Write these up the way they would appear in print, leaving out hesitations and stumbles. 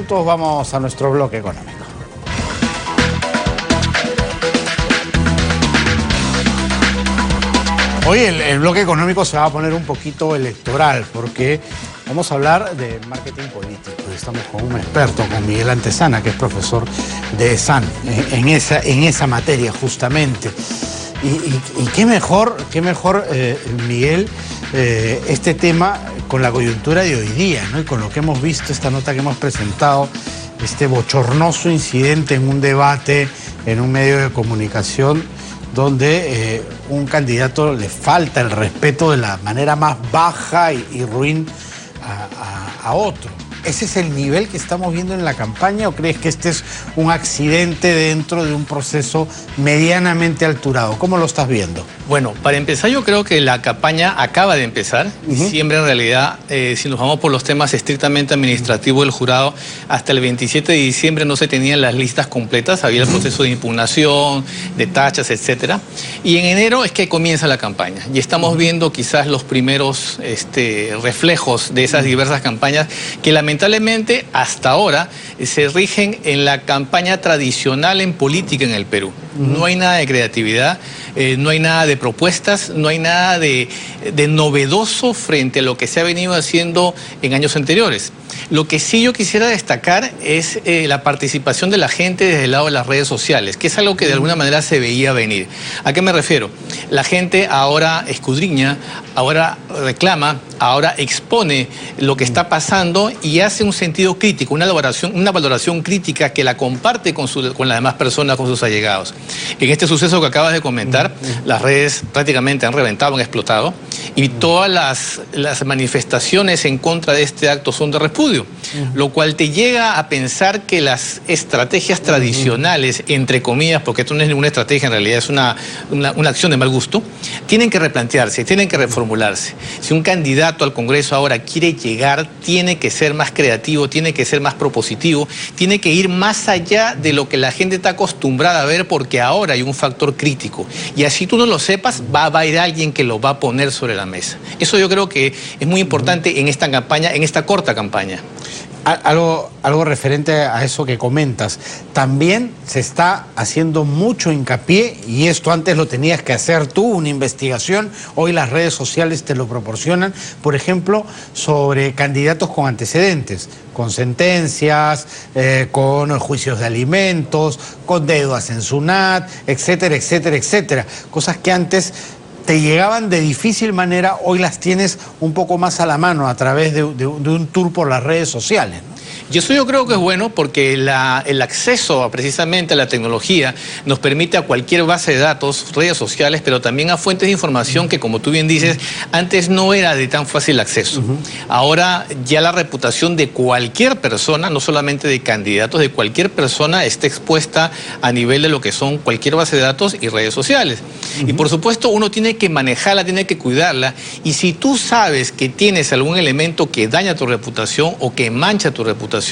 minutos vamos a nuestro bloque económico. Hoy el bloque económico se va a poner un poquito electoral porque vamos a hablar de marketing político. Estamos con un experto, con Miguel Antezana, que es profesor de ESAN, en esa materia justamente. Y qué mejor, Miguel, este tema con la coyuntura de hoy día, ¿no? Y con lo que hemos visto, esta nota que hemos presentado, este bochornoso incidente en un debate en un medio de comunicación donde un candidato le falta el respeto de la manera más baja y ruin a otro. ¿Ese es el nivel que estamos viendo en la campaña o crees que este es un accidente dentro de un proceso medianamente alturado? ¿Cómo lo estás viendo? Bueno, para empezar yo creo que la campaña acaba de empezar. Siempre en realidad, si nos vamos por los temas estrictamente administrativos del jurado, hasta el 27 de diciembre no se tenían las listas completas, había el proceso de impugnación, de tachas, etcétera. Y en enero es que comienza la campaña y estamos viendo quizás los primeros reflejos de esas diversas campañas que lamentablemente hasta ahora se rigen en la campaña tradicional en política en el Perú. No hay nada de creatividad, no hay nada de propuestas, no hay nada de novedoso frente a lo que se ha venido haciendo en años anteriores. Lo que sí yo quisiera destacar es la participación de la gente desde el lado de las redes sociales, que es algo que de alguna manera se veía venir. ¿A qué me refiero? La gente ahora escudriña, ahora reclama, ahora expone lo que está pasando y hace un sentido crítico, una valoración crítica que la comparte con las demás personas, con sus allegados. En este suceso que acabas de comentar, las redes prácticamente han reventado, han explotado, y todas las manifestaciones en contra de este acto son de repudio, lo cual te llega a pensar que las estrategias tradicionales, entre comillas, porque esto no es ninguna estrategia, en realidad es una acción de mal gusto, tienen que replantearse, tienen que reformularse. Si un candidato al Congreso ahora quiere llegar, tiene que ser más creativo, tiene que ser más propositivo, tiene que ir más allá de lo que la gente está acostumbrada a ver, porque ahora hay un factor crítico. Y así tú no lo sepas, va a ir alguien que lo va a poner sobre la mesa. Eso yo creo que es muy importante en esta campaña, en esta corta campaña. Algo referente a eso que comentas. También se está haciendo mucho hincapié, y esto antes lo tenías que hacer tú, una investigación, hoy las redes sociales te lo proporcionan, por ejemplo, sobre candidatos con antecedentes, con sentencias, con juicios de alimentos, con deudas en SUNAT, etcétera, etcétera, etcétera. Cosas que antes te llegaban de difícil manera, hoy las tienes un poco más a la mano a través de un tour por las redes sociales, ¿no? Y eso yo creo que es bueno porque el acceso precisamente a la tecnología nos permite a cualquier base de datos, redes sociales, pero también a fuentes de información que, como tú bien dices, antes no era de tan fácil acceso. Ahora ya la reputación de cualquier persona, no solamente de candidatos, de cualquier persona está expuesta a nivel de lo que son cualquier base de datos y redes sociales. Y por supuesto uno tiene que manejarla, tiene que cuidarla, y si tú sabes que tienes algún elemento que daña tu reputación o que mancha tu reputación,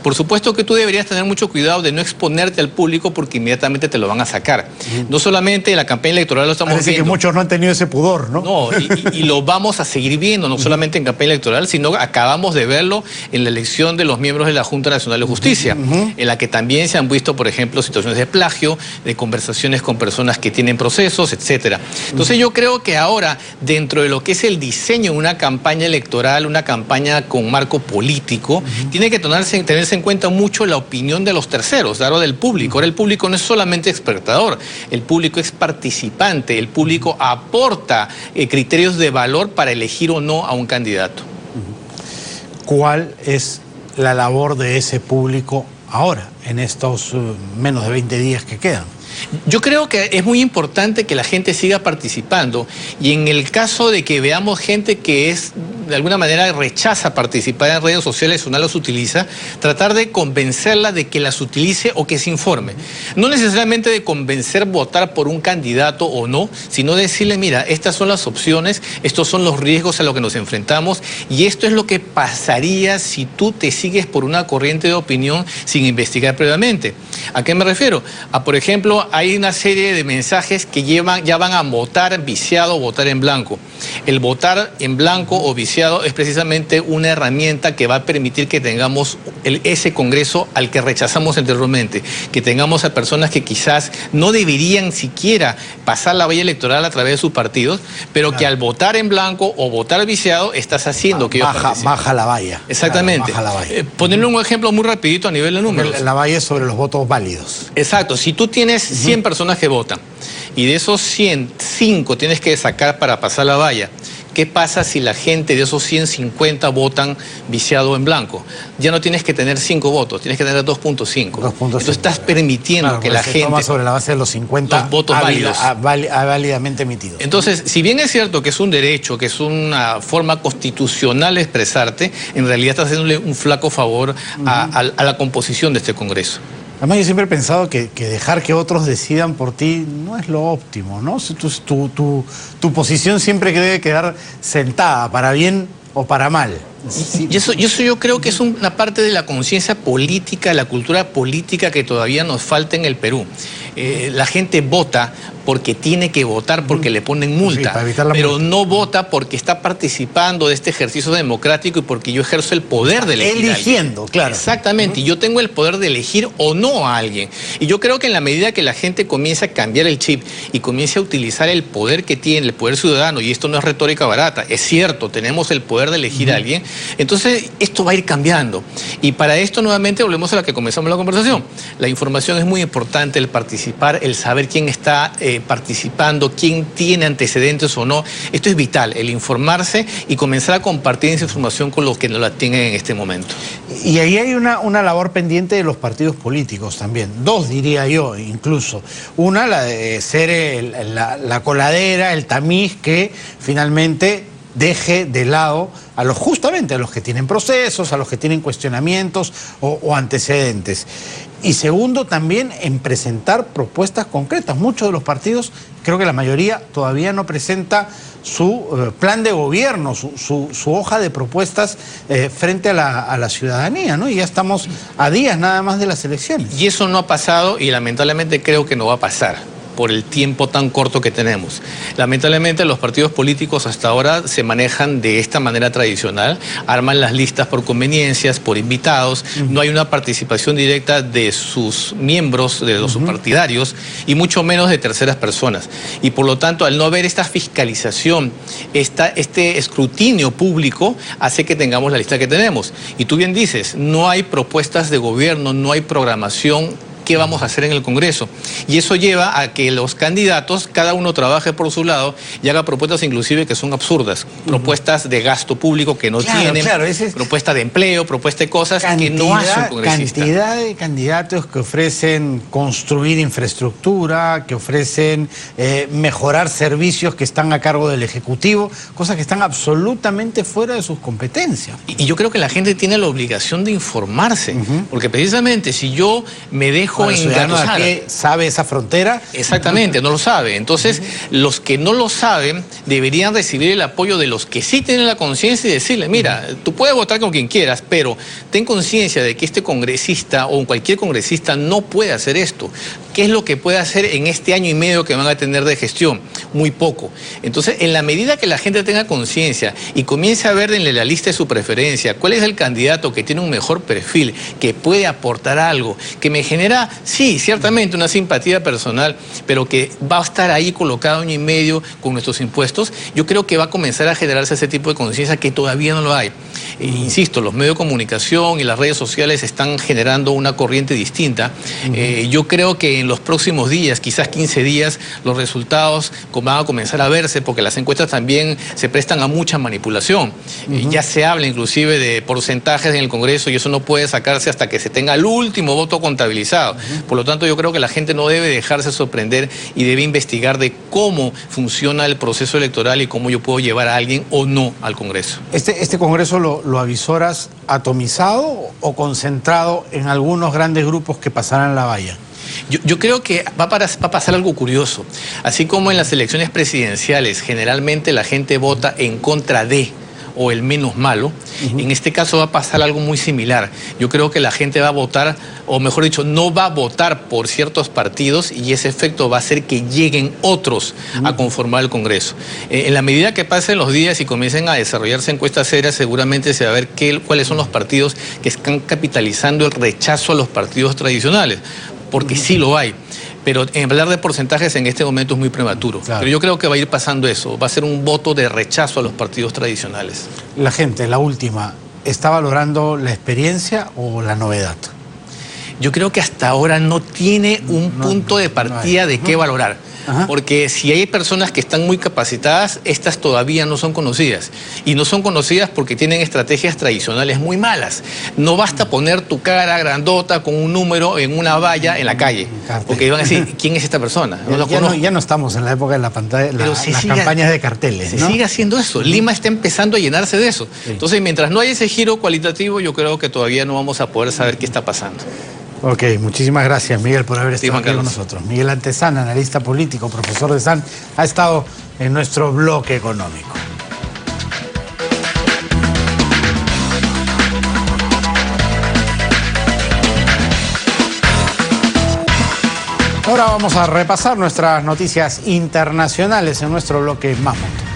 por supuesto que tú deberías tener mucho cuidado de no exponerte al público, porque inmediatamente te lo van a sacar. No solamente en la campaña electoral lo estamos viendo. Parece que muchos no han tenido ese pudor, ¿no? No, y lo vamos a seguir viendo, no solamente en campaña electoral, sino acabamos de verlo en la elección de los miembros de la Junta Nacional de Justicia, en la que también se han visto, por ejemplo, situaciones de plagio, de conversaciones con personas que tienen procesos, etcétera. Entonces yo creo que ahora, dentro de lo que es el diseño de una campaña electoral, una campaña con marco político, tiene que tenerse en cuenta mucho la opinión de los terceros, claro, del público. Ahora el público no es solamente espectador, el público es participante, el público aporta criterios de valor para elegir o no a un candidato. ¿Cuál es la labor de ese público ahora, en estos menos de 20 días que quedan? Yo creo que es muy importante que la gente siga participando, y en el caso de que veamos gente que de alguna manera rechaza participar en redes sociales o no las utiliza, tratar de convencerla de que las utilice o que se informe. No necesariamente de convencer votar por un candidato o no, sino decirle, mira, estas son las opciones, estos son los riesgos a los que nos enfrentamos, y esto es lo que pasaría si tú te sigues por una corriente de opinión sin investigar previamente. ¿A qué me refiero? Por ejemplo, eso hay una serie de mensajes que ya van a votar viciado o votar en blanco. El votar en blanco o viciado es precisamente una herramienta que va a permitir que tengamos ese Congreso al que rechazamos anteriormente, que tengamos a personas que quizás no deberían siquiera pasar la valla electoral a través de sus partidos, pero que al votar en blanco o votar viciado estás haciendo que ellos participen. Baja la valla. Exactamente. Claro, baja la valla. Ponerle un ejemplo muy rapidito a nivel de números. La valla es sobre los votos válidos. Exacto. Si tú tienes 100 personas que votan y de esos 100, 5 tienes que sacar para pasar la valla, ¿qué pasa si la gente de esos 150 votan viciado en blanco? Ya no tienes que tener 5 votos, tienes que tener 2.5. Entonces estás permitiendo que la gente toma sobre la base de los 50 los votos válidos. Válidamente emitidos. Entonces, si bien es cierto que es un derecho, que es una forma constitucional de expresarte, en realidad estás haciéndole un flaco favor a la composición de este Congreso. Además, yo siempre he pensado que dejar que otros decidan por ti no es lo óptimo, ¿no? Tu posición siempre debe quedar sentada, para bien o para mal. Sí. Y eso yo creo que es una parte de la conciencia política, la cultura política que todavía nos falta en el Perú. La gente vota porque tiene que votar, porque le ponen multa, pero no vota porque está participando de este ejercicio democrático y porque yo ejerzo el poder de elegir eligiendo, a alguien. claro. Exactamente, y yo tengo el poder de elegir o no a alguien. Y yo creo que en la medida que la gente comience a cambiar el chip y comience a utilizar el poder que tiene, el poder ciudadano, y esto no es retórica barata, es cierto, tenemos el poder de elegir a alguien, entonces esto va a ir cambiando. Y para esto nuevamente volvemos a la que comenzamos la conversación. La información es muy importante, el participar, el saber quién está participando, quién tiene antecedentes o no. Esto es vital, el informarse y comenzar a compartir esa información con los que no la tienen en este momento. Y ahí hay una labor pendiente de los partidos políticos también. Dos, diría yo, incluso. Una, la de ser la coladera, el tamiz que finalmente deje de lado justamente a los que tienen procesos, a los que tienen cuestionamientos o antecedentes. Y segundo, también en presentar propuestas concretas. Muchos de los partidos, creo que la mayoría, todavía no presenta su plan de gobierno, su hoja de propuestas frente a la ciudadanía, ¿no? Y ya estamos a días nada más de las elecciones. Y eso no ha pasado y lamentablemente creo que no va a pasar por el tiempo tan corto que tenemos. Lamentablemente los partidos políticos hasta ahora se manejan de esta manera tradicional, arman las listas por conveniencias, por invitados, no hay una participación directa de sus miembros, de los partidarios, y mucho menos de terceras personas. Y por lo tanto, al no haber esta fiscalización, este escrutinio público, hace que tengamos la lista que tenemos. Y tú bien dices, no hay propuestas de gobierno, no hay programación. ¿Qué vamos a hacer en el Congreso? Y eso lleva a que los candidatos, cada uno trabaje por su lado y haga propuestas inclusive que son absurdas. Propuestas de gasto público que no tienen, propuestas de empleo, propuestas de cosas que no hace un congresista. Cantidad de candidatos que ofrecen construir infraestructura, que ofrecen mejorar servicios que están a cargo del Ejecutivo, cosas que están absolutamente fuera de sus competencias. Y yo creo que la gente tiene la obligación de informarse, porque precisamente si yo me dejo el ciudadano de a pie sabe esa frontera. Exactamente, no lo sabe. Entonces, los que no lo saben deberían recibir el apoyo de los que sí tienen la conciencia y decirle, mira, tú puedes votar con quien quieras, pero ten conciencia de que este congresista o cualquier congresista no puede hacer esto. ¿Qué es lo que puede hacer en este año y medio que van a tener de gestión? Muy poco. Entonces, en la medida que la gente tenga conciencia y comience a ver en la lista de su preferencia cuál es el candidato que tiene un mejor perfil, que puede aportar algo, que me genera, sí, ciertamente una simpatía personal, pero que va a estar ahí colocado año y medio con nuestros impuestos, yo creo que va a comenzar a generarse ese tipo de conciencia que todavía no lo hay. Insisto, los medios de comunicación y las redes sociales están generando una corriente distinta. Yo creo que en los próximos días, quizás 15 días, los resultados van a comenzar a verse porque las encuestas también se prestan a mucha manipulación. Ya se habla inclusive de porcentajes en el Congreso y eso no puede sacarse hasta que se tenga el último voto contabilizado. Por lo tanto, yo creo que la gente no debe dejarse sorprender y debe investigar de cómo funciona el proceso electoral y cómo yo puedo llevar a alguien o no al Congreso. ¿Este Congreso lo avisoras atomizado o concentrado en algunos grandes grupos que pasarán la valla? Yo creo que va a pasar algo curioso. Así como en las elecciones presidenciales, generalmente la gente vota en contra de o el menos malo. En este caso va a pasar algo muy similar. Yo creo que la gente va a votar, o mejor dicho, no va a votar por ciertos partidos y ese efecto va a hacer que lleguen otros a conformar el Congreso. En la medida que pasen los días y comiencen a desarrollarse encuestas serias, seguramente se va a ver cuáles son los partidos que están capitalizando el rechazo a los partidos tradicionales, porque sí lo hay. Pero hablar de porcentajes en este momento es muy prematuro. Claro. Pero yo creo que va a ir pasando eso. Va a ser un voto de rechazo a los partidos tradicionales. La gente, la última, ¿está valorando la experiencia o la novedad? Yo creo que hasta ahora no tiene un punto de partida de qué valorar. Porque si hay personas que están muy capacitadas, estas todavía no son conocidas. Y no son conocidas porque tienen estrategias tradicionales muy malas. No basta poner tu cara grandota con un número en una valla en la calle. Porque van a decir, ¿quién es esta persona? Ya no estamos en la época de la pantalla, las campañas de carteles. Se sigue haciendo eso. Lima está empezando a llenarse de eso. Entonces, mientras no haya ese giro cualitativo, yo creo que todavía no vamos a poder saber qué está pasando. Ok, muchísimas gracias, Miguel, por haber estado aquí con nosotros. Miguel Antezana, analista político, profesor de SAN, ha estado en nuestro bloque económico. Ahora vamos a repasar nuestras noticias internacionales en nuestro bloque Más Mundo.